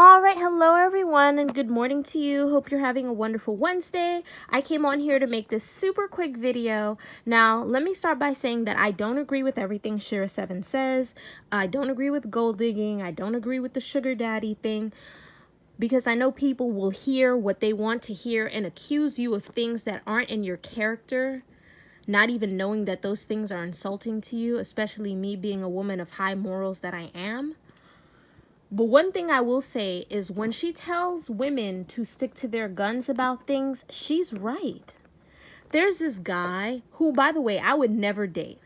All right, hello everyone, and good morning to you. Hope you're having a wonderful Wednesday. I came on here to make this super quick video. Now, let me start by saying that I don't agree with everything SheRaSeven says. I don't agree with gold digging. I don't agree with the sugar daddy thing, because I know people will hear what they want to hear and accuse you of things that aren't in your character, not even knowing that those things are insulting to you, especially me being a woman of high morals that I am. But one thing I will say is when she tells women to stick to their guns about things, she's right. There's this guy who, by the way, I would never date.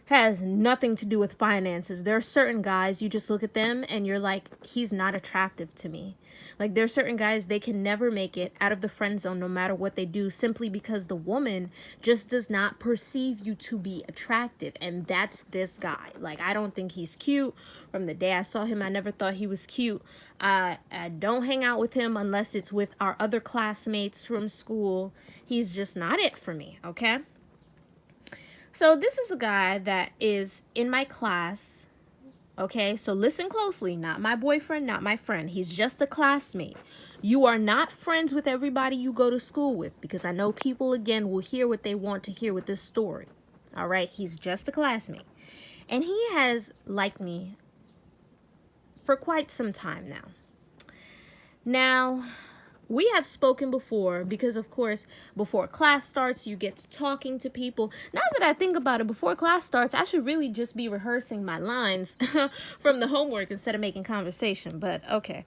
Has nothing to do with finances. There are certain guys, you just look at them and you're like, he's not attractive to me. Like, there are certain guys, they can never make it out of the friend zone no matter what they do, simply because the woman just does not perceive you to be attractive. And that's this guy. Like, I don't think he's cute. From the day I saw him, I never thought he was cute. I don't hang out with him unless it's with our other classmates from school. He's just not it for me, okay? So this is a guy that is in my class, okay? So listen closely, not my boyfriend, not my friend. He's just a classmate. You are not friends with everybody you go to school with, because I know people, again, will hear what they want to hear with this story, all right? He's just a classmate. And he has liked me for quite some time now. Now, we have spoken before because, of course, before class starts, you get to talking to people. Now that I think about it, before class starts, I should really just be rehearsing my lines from the homework instead of making conversation, but okay.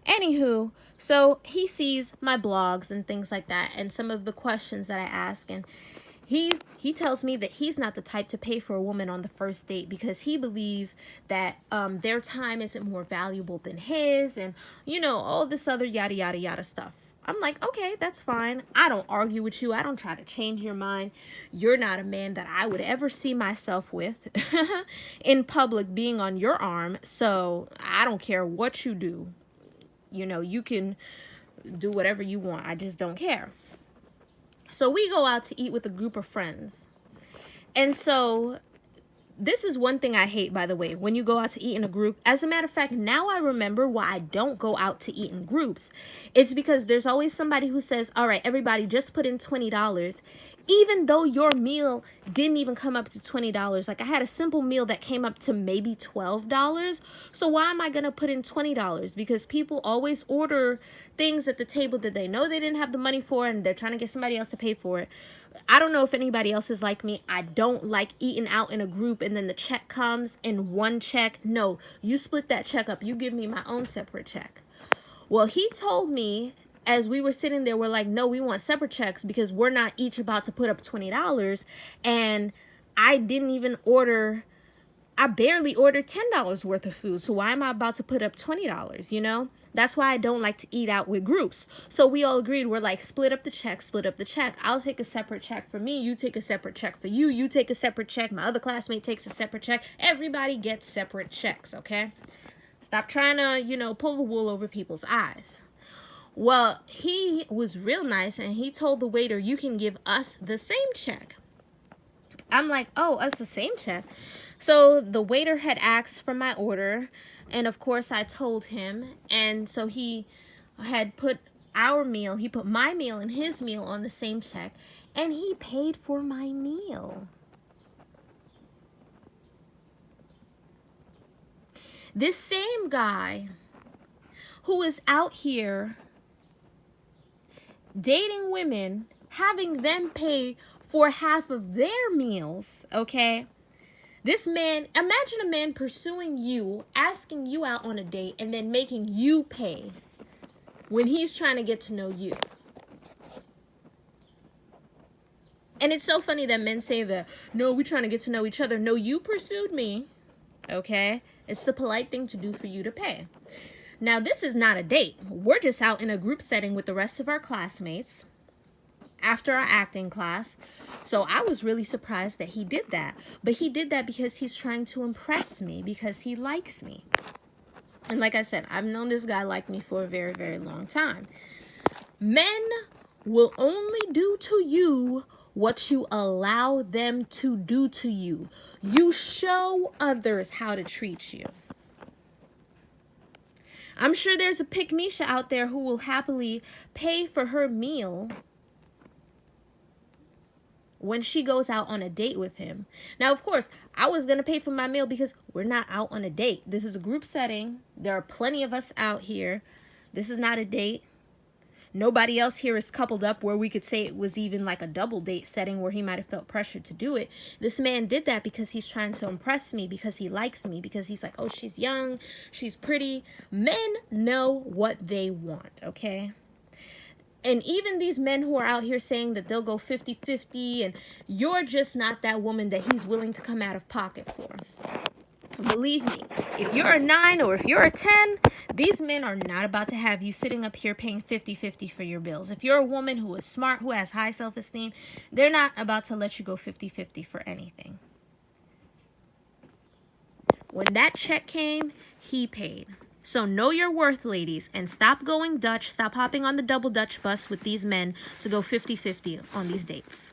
Anywho, so he sees my blogs and things like that and some of the questions that I ask, and he tells me that he's not the type to pay for a woman on the first date because he believes that their time isn't more valuable than his, and you know, all this other yada yada yada stuff. I'm like, okay, that's fine. I don't argue with you. I don't try to change your mind. You're not a man that I would ever see myself with in public being on your arm, so I don't care what you do. You know, you can do whatever you want. I just don't care. So we go out to eat with a group of friends. And so this is one thing I hate, by the way, when you go out to eat in a group. As a matter of fact, now I remember why I don't go out to eat in groups. It's because there's always somebody who says, all right, everybody just put in $20. Even though your meal didn't even come up to $20. Like, I had a simple meal that came up to maybe $12. So why am I going to put in $20? Because people always order things at the table that they know they didn't have the money for, and they're trying to get somebody else to pay for it. I don't know if anybody else is like me. I don't like eating out in a group and then the check comes in one check. No, you split that check up. You give me my own separate check. Well, he told me, as we were sitting there, we're like, no, we want separate checks because we're not each about to put up $20. And I didn't even order, I barely ordered $10 worth of food. So why am I about to put up $20, you know? That's why I don't like to eat out with groups. So we all agreed, we're like, split up the check, split up the check. I'll take a separate check for me. You take a separate check for you. You take a separate check. My other classmate takes a separate check. Everybody gets separate checks, okay? Stop trying to, you know, pull the wool over people's eyes. Well, he was real nice, and he told the waiter, you can give us the same check. I'm like, oh, us the same check? So the waiter had asked for my order, and of course I told him, and so he had put our meal, he put my meal and his meal on the same check, and he paid for my meal. This same guy who is out here dating women, having them pay for half of their meals, okay? This man, imagine a man pursuing you, asking you out on a date, and then making you pay when he's trying to get to know you. And it's so funny that men say that, no, we're trying to get to know each other. No, you pursued me, okay? It's the polite thing to do for you to pay. Now, this is not a date. We're just out in a group setting with the rest of our classmates after our acting class. So I was really surprised that he did that. But he did that because he's trying to impress me, because he likes me. And like I said, I've known this guy like me for a very, very long time. Men will only do to you what you allow them to do to you. You show others how to treat you. I'm sure there's a pick-Misha out there who will happily pay for her meal when she goes out on a date with him. Now, of course, I was going to pay for my meal because we're not out on a date. This is a group setting. There are plenty of us out here. This is not a date. Nobody else here is coupled up where we could say it was even like a double date setting where he might have felt pressured to do it. This man did that because he's trying to impress me, because he likes me, because he's like, oh, she's young, she's pretty. Men know what they want, okay? And even these men who are out here saying that they'll go 50-50 and you're just not that woman that he's willing to come out of pocket for. Believe me, if you're a 9 or if you're a 10, these men are not about to have you sitting up here paying 50-50 for your bills. If you're a woman who is smart, who has high self-esteem, they're not about to let you go 50-50 for anything. When that check came, he paid. So know your worth, ladies, and stop going Dutch, stop hopping on the double Dutch bus with these men to go 50-50 on these dates.